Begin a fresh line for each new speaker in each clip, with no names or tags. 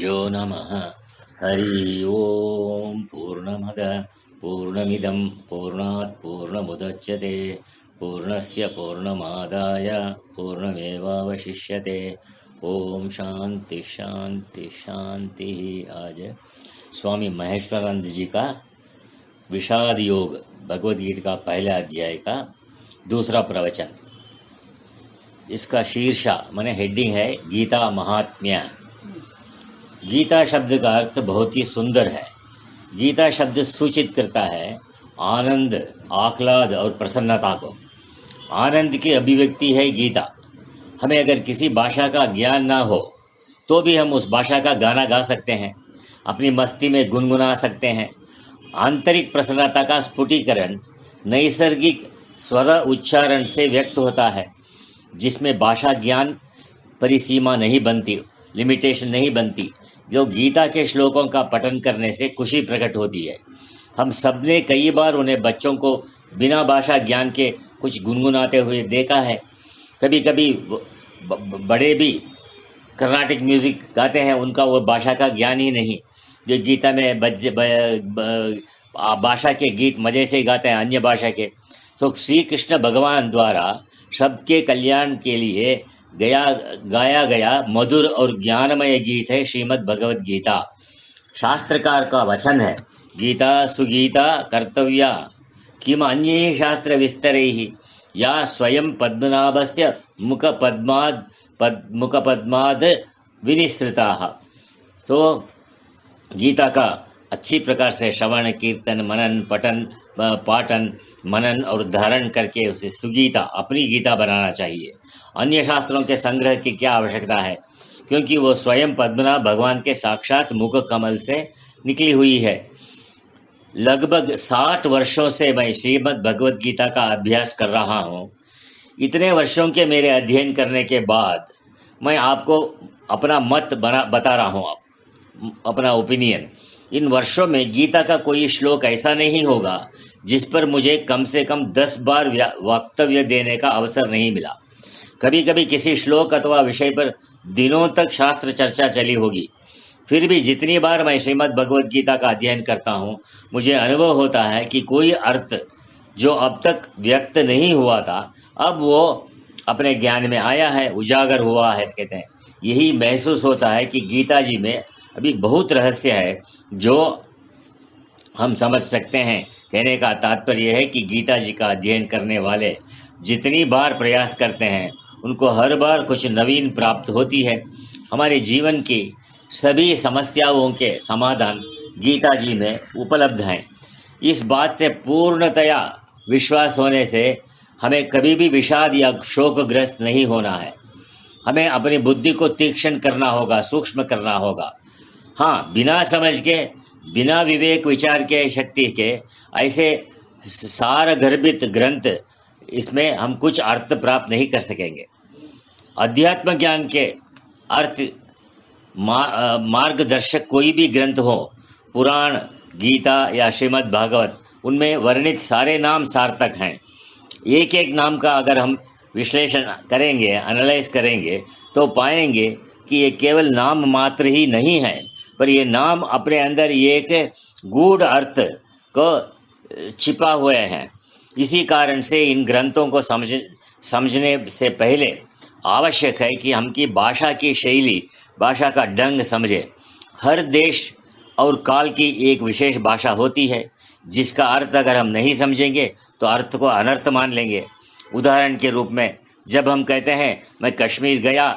यो नमः। हरि ओम। पूर्णमद पूर्णमिदं पूर्णात् पूर्णमुदच्यते पूर्णस्य पूर्णमादाय पूर्णमेवावशिष्यते। ओम शांति शांति शांति। आज स्वामी महेश्वरानंद जी का विषाद योग भगवद गीता का पहला अध्याय का दूसरा प्रवचन। इसका शीर्षा माने हेडिंग है गीता महात्म्य। गीता शब्द का अर्थ बहुत ही सुंदर है। गीता शब्द सूचित करता है आनंद, आह्लाद और प्रसन्नता को। आनंद की अभिव्यक्ति है गीता। हमें अगर किसी भाषा का ज्ञान ना हो तो भी हम उस भाषा का गाना गा सकते हैं, अपनी मस्ती में गुनगुना सकते हैं। आंतरिक प्रसन्नता का स्फुटीकरण नैसर्गिक स्वर उच्चारण से व्यक्त होता है, जिसमें भाषा ज्ञान परिसीमा नहीं बनती, लिमिटेशन नहीं बनती। जो गीता के श्लोकों का पठन करने से खुशी प्रकट होती है। हम सब ने कई बार उन्हें बच्चों को बिना भाषा ज्ञान के कुछ गुनगुनाते हुए देखा है। कभी कभी बड़े भी कर्नाटिक म्यूजिक गाते हैं, उनका वो भाषा का ज्ञान ही नहीं। जो गीता में भाषा के गीत मज़े से गाते हैं, अन्य भाषा के। तो श्री कृष्ण भगवान द्वारा सबके कल्याण के लिए गाया गया मधुर और ज्ञानमय गीत है श्रीमद् भगवद गीता। शास्त्रकार का वचन है, गीता सुगीता कर्तव्या किम अन्ये शास्त्र विस्तरैः या स्वयं पद्मनाभस्य मुखपद्माद विनिसृताः। तो गीता का अच्छी प्रकार से श्रवण कीर्तन मनन पठन पाठन मनन और धारण करके उसे सुगीता अपनी गीता बनाना चाहिए। अन्य शास्त्रों के संग्रह की क्या आवश्यकता है, क्योंकि वो स्वयं पद्मनाभ भगवान के साक्षात मुख कमल से निकली हुई है। लगभग 60 वर्षों से मैं श्रीमद् भगवद गीता का अभ्यास कर रहा हूँ। इतने वर्षों के मेरे अध्ययन करने के बाद मैं आपको अपना मत बता रहा हूँ, अपना ओपिनियन। इन वर्षों में गीता का कोई श्लोक ऐसा नहीं होगा जिस पर मुझे कम से कम 10 बार वक्तव्य देने का अवसर नहीं मिला। कभी कभी किसी श्लोक अथवा विषय पर दिनों तक शास्त्र चर्चा चली होगी। फिर भी जितनी बार मैं श्रीमद् भगवद गीता का अध्ययन करता हूँ, मुझे अनुभव होता है कि कोई अर्थ जो अब तक व्यक्त नहीं हुआ था, अब वो अपने ज्ञान में आया है, उजागर हुआ है। कहते हैं यही महसूस होता है कि गीता जी में अभी बहुत रहस्य है जो हम समझ सकते हैं। कहने का तात्पर्य है कि गीता जी का अध्ययन करने वाले जितनी बार प्रयास करते हैं, उनको हर बार कुछ नवीन प्राप्त होती है। हमारे जीवन की सभी समस्याओं के समाधान गीता जी में उपलब्ध हैं। इस बात से पूर्णतया विश्वास होने से हमें कभी भी विषाद या शोकग्रस्त नहीं होना है। हमें अपनी बुद्धि को तीक्ष्ण करना होगा, सूक्ष्म करना होगा। हाँ, बिना समझ के, बिना विवेक विचार के, शक्ति के ऐसे सार गर्भित ग्रंथ, इसमें हम कुछ अर्थ प्राप्त नहीं कर सकेंगे। अध्यात्म ज्ञान के अर्थ मार्गदर्शक कोई भी ग्रंथ हो, पुराण, गीता या श्रीमद् भागवत, उनमें वर्णित सारे नाम सार्थक हैं। एक एक नाम का अगर हम विश्लेषण करेंगे, एनालाइज करेंगे, तो पाएंगे कि ये केवल नाम मात्र ही नहीं है, पर ये नाम अपने अंदर एक गूढ़ अर्थ को छिपा हुए हैं। इसी कारण से इन ग्रंथों को समझने से पहले आवश्यक है कि हम की भाषा की शैली, भाषा का ढंग समझे। हर देश और काल की एक विशेष भाषा होती है, जिसका अर्थ अगर हम नहीं समझेंगे तो अर्थ को अनर्थ मान लेंगे। उदाहरण के रूप में, जब हम कहते हैं मैं कश्मीर गया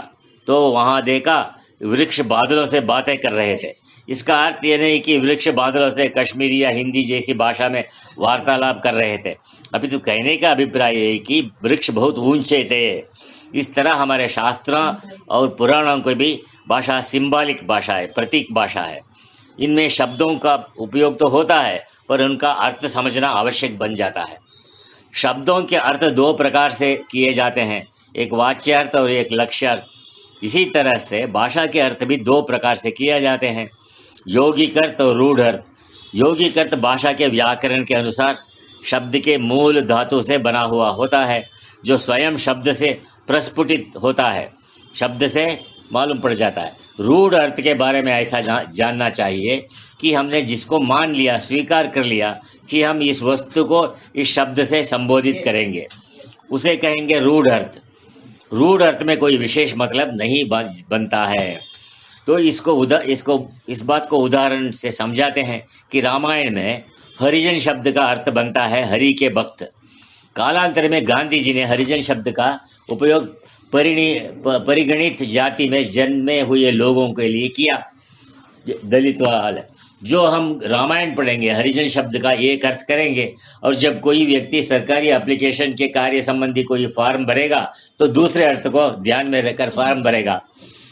तो वहाँ देखा वृक्ष बादलों से बातें कर रहे थे, इसका अर्थ ये नहीं कि वृक्ष बादलों से कश्मीरी या हिंदी जैसी भाषा में वार्तालाप कर रहे थे। अभी तो कहने का अभिप्राय है कि वृक्ष बहुत ऊंचे थे। इस तरह हमारे शास्त्रों और पुराणों की भी भाषा सिंबॉलिक भाषा है, प्रतीक भाषा है। इनमें शब्दों का उपयोग तो होता है, पर उनका अर्थ समझना आवश्यक बन जाता है। शब्दों के अर्थ 2 प्रकार से किए जाते हैं, एक वाच्य अर्थ और एक लक्ष्य अर्थ। इसी तरह से भाषा के अर्थ भी 2 प्रकार से किए जाते हैं, यौगिक अर्थ और रूढ़ अर्थ। यौगिक अर्थ भाषा के व्याकरण के अनुसार शब्द के मूल धातु से बना हुआ होता है, जो स्वयं शब्द से प्रस्फुटित होता है, शब्द से मालूम पड़ जाता है। रूढ़ अर्थ के बारे में ऐसा जानना चाहिए कि हमने जिसको मान लिया, स्वीकार कर लिया कि हम इस वस्तु को इस शब्द से संबोधित करेंगे, उसे कहेंगे रूढ़ अर्थ। रूढ़ अर्थ में कोई विशेष मतलब नहीं बनता है। तो इस बात को उदाहरण से समझाते हैं कि रामायण में हरिजन शब्द का अर्थ बनता है हरि के भक्त। कालांतर में गांधी जी ने हरिजन शब्द का उपयोग परिगणित जाति में जन्मे हुए लोगों के लिए किया, दलित वाले। जो हम रामायण पढ़ेंगे हरिजन शब्द का एक अर्थ करेंगे, और जब कोई व्यक्ति सरकारी एप्लीकेशन के कार्य संबंधी कोई फॉर्म भरेगा तो दूसरे अर्थ को ध्यान में रखकर फॉर्म भरेगा।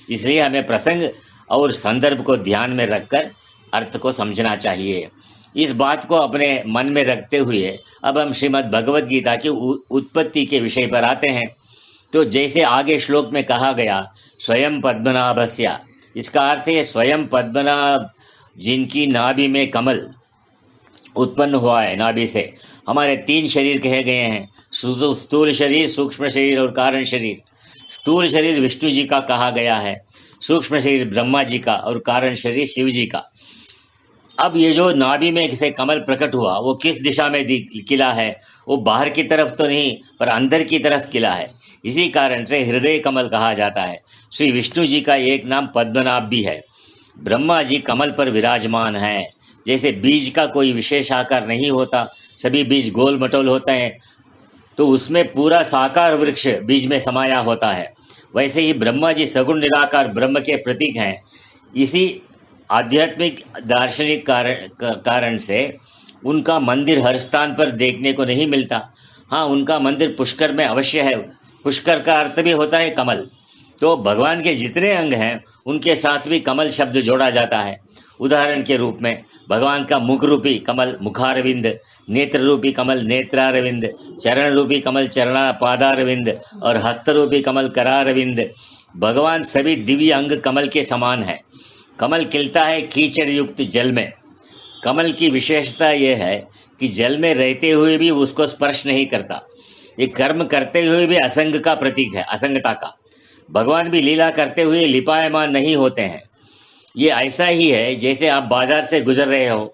इसलिए हमें प्रसंग और संदर्भ को ध्यान में रखकर अर्थ को समझना चाहिए। इस बात को अपने मन में रखते हुए अब हम श्रीमद् भगवद गीता की उत्पत्ति के विषय पर आते हैं। तो जैसे आगे श्लोक में कहा गया, स्वयं पद्मनाभस्य, इसका अर्थ है स्वयं पद्मनाभ जिनकी नाभि में कमल उत्पन्न हुआ है। नाभि से हमारे 3 शरीर कहे गए हैं, स्थूल शरीर, सूक्ष्म शरीर और कारण शरीर। स्थूल शरीर विष्णु जी का कहा गया है, सूक्ष्म शरीर ब्रह्मा जी का और कारण शरीर शिव जी का। अब ये जो नाभि में से कमल प्रकट हुआ वो किस दिशा में खिला है? वो बाहर की तरफ तो नहीं पर अंदर की तरफ खिला है। इसी कारण से हृदय कमल कहा जाता है। श्री विष्णु जी का एक नाम पद्मनाभ भी है। ब्रह्मा जी कमल पर विराजमान हैं। जैसे बीज का कोई विशेष आकार नहीं होता, सभी बीज गोल मटोल होते हैं, तो उसमें पूरा साकार वृक्ष बीज में समाया होता है। वैसे ही ब्रह्मा जी सगुण निराकार ब्रह्म के प्रतीक हैं। इसी आध्यात्मिक दार्शनिक कारण से उनका मंदिर हर स्थान पर देखने को नहीं मिलता। हाँ, उनका मंदिर पुष्कर में अवश्य है। पुष्कर का अर्थ भी होता है कमल। तो भगवान के जितने अंग हैं उनके साथ भी कमल शब्द जोड़ा जाता है। उदाहरण के रूप में भगवान का मुख रूपी कमल मुखारविंद, नेत्र रूपी कमल नेत्रारविंद, चरण रूपी कमल चरणा पादारविंद और हस्त रूपी कमल करारविंद। भगवान सभी दिव्य अंग कमल के समान है। कमल खिलता है कीचड़ युक्त जल में। कमल की विशेषता यह है कि जल में रहते हुए भी उसको स्पर्श नहीं करता। ये कर्म करते हुए भी असंग का प्रतीक है, असंगता का। भगवान भी लीला करते हुए लिपायमान नहीं होते हैं। ये ऐसा ही है जैसे आप बाजार से गुजर रहे हो,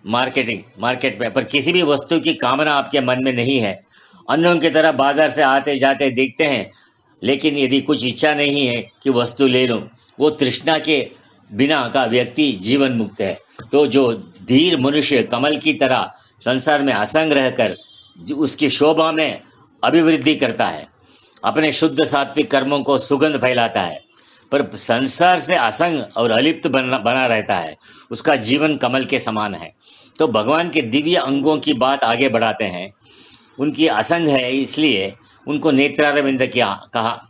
मार्केट में, पर किसी भी वस्तु की कामना आपके मन में नहीं है। अन्यों की तरह बाजार से आते जाते देखते हैं, लेकिन यदि कुछ इच्छा नहीं है कि वस्तु ले लूं, वो तृष्णा के बिना का व्यक्ति जीवन मुक्त है। तो जो धीर मनुष्य कमल की तरह संसार में असंग रहकर उसकी शोभा में अभिवृद्धि करता है, अपने शुद्ध सात्विक कर्मों को सुगंध फैलाता है, पर संसार से असंग और अलिप्त बना रहता है, उसका जीवन कमल के समान है। तो भगवान के दिव्य अंगों की बात आगे बढ़ाते हैं। उनकी असंग है इसलिए उनको नेत्रारविंद कहा।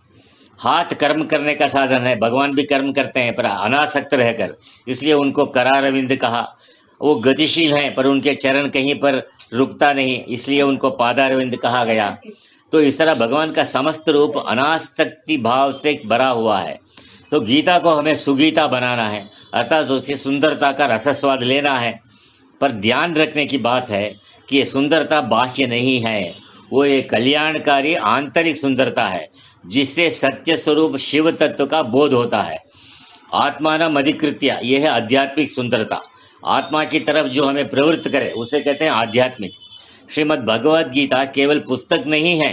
हाथ कर्म करने का साधन है, भगवान भी कर्म करते हैं पर अनासक्त रहकर, इसलिए उनको करारविंद कहा। वो गतिशील हैं पर उनके चरण कहीं पर रुकता नहीं, इसलिए उनको पादारविंद कहा गया। तो इस तरह भगवान का समस्त रूप अनासक्ति भाव से भरा हुआ है। तो गीता को हमें सुगीता बनाना है, अर्थात उसकी सुंदरता का रसस्वाद लेना है। पर ध्यान रखने की बात है कि ये सुंदरता बाह्य नहीं है, वो एक कल्याणकारी आंतरिक सुंदरता है जिससे सत्य स्वरूप शिव तत्व का बोध होता है। आत्मानम अधिकृत्य, यह है आध्यात्मिक सुंदरता। आत्मा की तरफ जो हमें प्रवृत्त करे उसे कहते हैं आध्यात्मिक। श्रीमद् भगवद गीता केवल पुस्तक नहीं है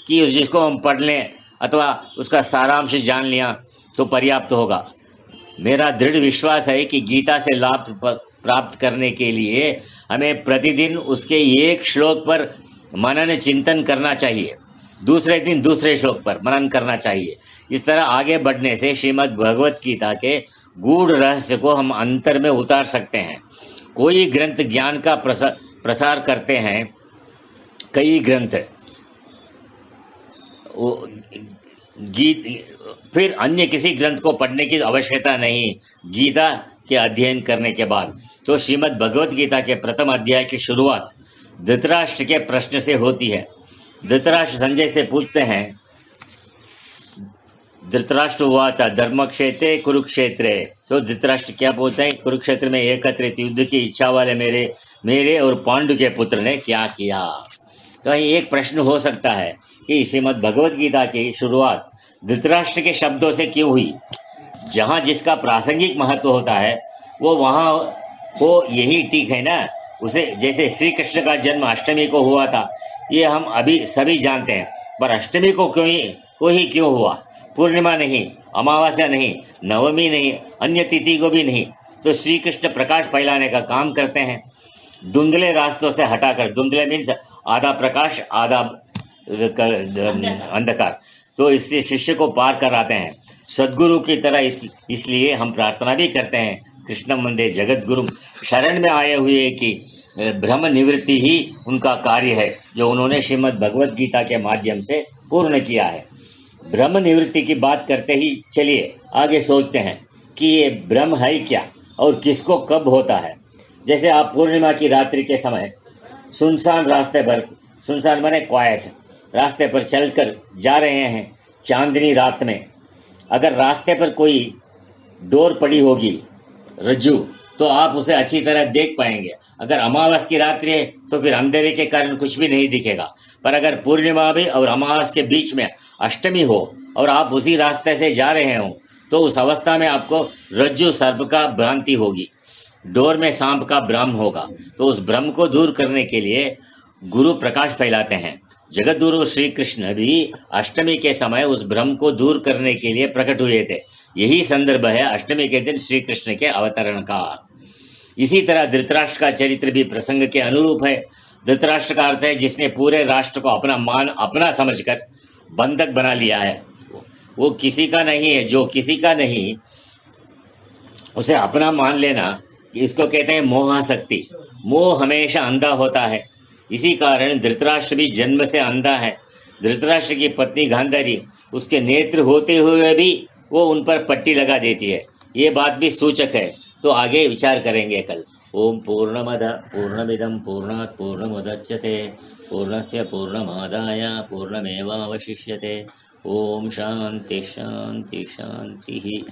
कि जिसको हम पढ़ लें अथवा उसका सारांश जान लिया तो पर्याप्त होगा। मेरा दृढ़ विश्वास है कि गीता से लाभ प्राप्त करने के लिए हमें प्रतिदिन उसके एक श्लोक पर मनन चिंतन करना चाहिए, दूसरे दिन दूसरे श्लोक पर मनन करना चाहिए। इस तरह आगे बढ़ने से श्रीमद् भगवद गीता के गूढ़ रहस्य को हम अंतर में उतार सकते हैं। कोई ग्रंथ ज्ञान का प्रसार करते हैं, कई ग्रंथ फिर अन्य किसी ग्रंथ को पढ़ने की आवश्यकता नहीं गीता के अध्ययन करने के बाद। तो श्रीमद् भगवद गीता के प्रथम अध्याय की शुरुआत धृतराष्ट्र के प्रश्न से होती है। धृतराष्ट्र संजय से पूछते हैं, धृतराष्ट्र उवाच धर्म क्षेत्रे कुरुक्षेत्रे। तो धृतराष्ट्र क्या बोलते हैं, कुरुक्षेत्र में एकत्रित युद्ध की इच्छा वाले मेरे और पांडु के पुत्र ने क्या किया। तो एक प्रश्न हो सकता है कि श्रीमद् भगवद गीता की शुरुआत धृतराष्ट्र के शब्दों से क्यों हुई? जहां जिसका प्रासंगिक महत्व होता है वो वहां हो, यही ठीक है ना। उसे जैसे श्री कृष्ण का जन्म अष्टमी को हुआ था, ये हम अभी सभी जानते हैं, पर अष्टमी को ही क्यों हुआ? पूर्णिमा नहीं, अमावस्या नहीं, नवमी नहीं, अन्य तिथि को भी नहीं। तो श्री कृष्ण प्रकाश फैलाने का काम करते हैं, धुंधले रास्तों से हटाकर। धुंधले मीन्स आधा प्रकाश आधा अंधकार, तो इससे शिष्य को पार कराते हैं सदगुरु की तरह। इसलिए हम प्रार्थना भी करते हैं, कृष्णम वंदे जगत गुरु, शरण में आए हुए कि ब्रह्म निवृत्ति ही उनका कार्य है, जो उन्होंने श्रीमद् भगवत गीता के माध्यम से पूर्ण किया है। ब्रह्म निवृत्ति की बात करते ही चलिए आगे सोचते हैं कि ये ब्रह्म है क्या और किसको कब होता है। जैसे आप पूर्णिमा की रात्रि के समय सुनसान रास्ते पर, सुनसान माने क्वाइट रास्ते पर चलकर जा रहे हैं चांदनी रात में, अगर रास्ते पर कोई डोर पड़ी होगी, रज्जू, तो आप उसे अच्छी तरह देख पाएंगे। अगर अमावस की रात्रि है तो फिर अंधेरे के कारण कुछ भी नहीं दिखेगा। पर अगर पूर्णिमा भी और अमावस के बीच में अष्टमी हो और आप उसी रास्ते से जा रहे हो, तो उस अवस्था में आपको रज्जु सर्प का भ्रांति होगी, डोर में सांप का भ्रम होगा। तो उस भ्रम को दूर करने के लिए गुरु प्रकाश फैलाते हैं। जगत गुरु श्री कृष्ण भी अष्टमी के समय उस भ्रम को दूर करने के लिए प्रकट हुए थे। यही संदर्भ है अष्टमी के दिन श्री कृष्ण के अवतरण का। इसी तरह धृतराष्ट्र का चरित्र भी प्रसंग के अनुरूप है। धृतराष्ट्र का अर्थ है जिसने पूरे राष्ट्र को अपना मान अपना समझकर बंधक बना लिया है। वो किसी का नहीं है, जो किसी का नहीं उसे अपना मान लेना, इसको कहते हैं मोहासक्ति। मोह हमेशा अंधा होता है, इसी कारण धृतराष्ट्र भी जन्म से अंधा है। धृतराष्ट्र की पत्नी गांधारी, उसके नेत्र होते हुए भी वो उन पर पट्टी लगा देती है। ये बात भी सूचक है, तो आगे विचार करेंगे कल। ओम पूर्णमद पूर्णमिदं पूर्णात् पूर्णमुदच्यते पूर्णस्य पूर्णमादाय पूर्णमेवावशिष्यते। ओम शांति शांति शांति।